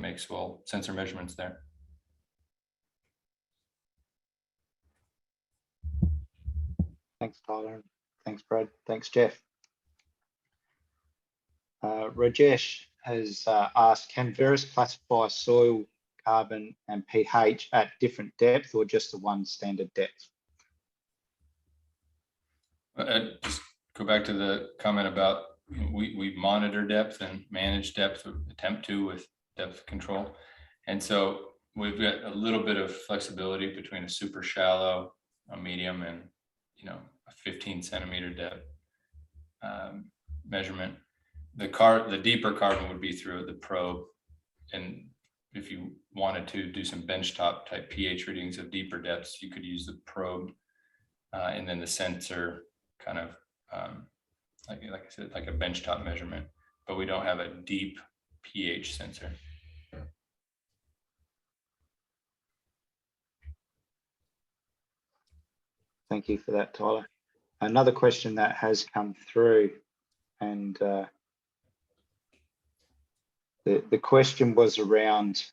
make soil sensor measurements there. Thanks, Tyler. Thanks, Brad. Thanks, Jeff. Rajesh has asked, can Veris classify soil, carbon and pH at different depth, or just the one standard depth? Just go back to the comment about we monitor depth and manage depth, attempt to, with depth control. And so we've got a little bit of flexibility between a super shallow, a medium, and a 15 centimeter depth measurement. The deeper carbon would be through the probe, and if you wanted to do some benchtop type pH readings of deeper depths, you could use the probe and then the sensor kind of like I said, like a benchtop measurement, but we don't have a deep pH sensor. Thank you for that, Tyler. Another question that has come through, and the question was around,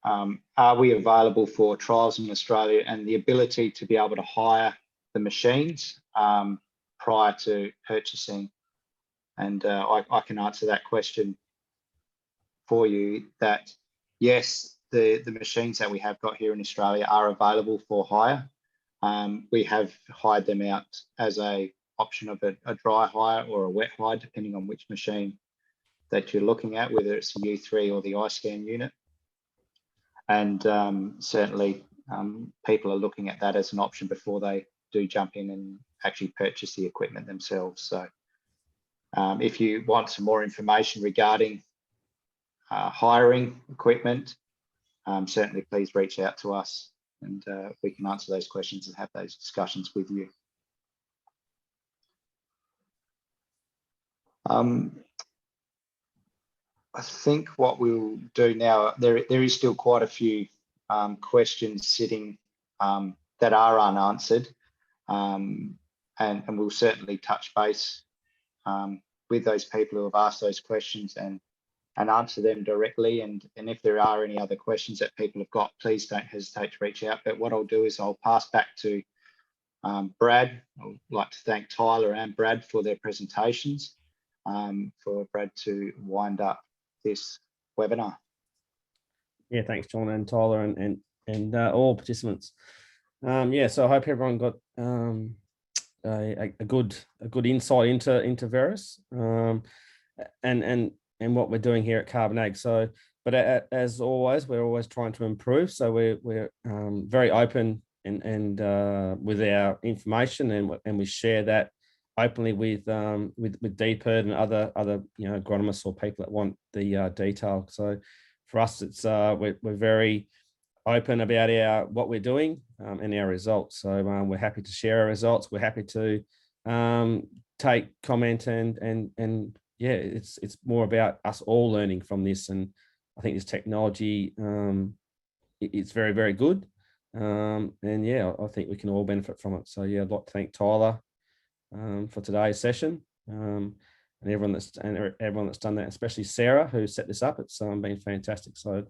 are we available for trials in Australia, and the ability to be able to hire the machines prior to purchasing? And I can answer that question for you, that yes, the machines that we have got here in Australia are available for hire. We have hired them out as a option of a dry hire or a wet hire, depending on which machine that you're looking at, whether it's the U3 or the iScan unit. And certainly people are looking at that as an option before they do jump in and actually purchase the equipment themselves. So if you want some more information regarding hiring equipment, certainly please reach out to us, and we can answer those questions and have those discussions with you. I think what we'll do now, there is still quite a few questions sitting that are unanswered, and we'll certainly touch base with those people who have asked those questions and answer them directly. And if there are any other questions that people have got, please don't hesitate to reach out. But what I'll do is I'll pass back to Brad. I'd like to thank Tyler and Brad for their presentations, for Brad to wind up this webinar. Yeah, thanks, John and Tyler, and all participants. Yeah, so I hope everyone got a good insight into Varus. And and what we're doing here at Carbon Ag. So, but as always, we're always trying to improve. So we're very open and with our information, and we share that openly with DPIRD and other agronomists or people that want the detail. So for us, it's we're very open about what we're doing and our results. So we're happy to share our results. We're happy to take comment and yeah, it's more about us all learning from this. And I think this technology it's very, very good. And yeah, I think we can all benefit from it. So yeah, I'd like to thank Tyler for today's session and everyone that's done that, especially Sarah who set this up. It's been fantastic. So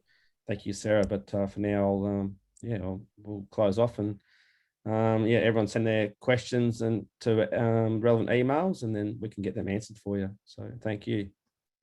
thank you, Sarah. But for now, we'll close off and yeah, everyone send their questions and to relevant emails, and then we can get them answered for you. So thank you.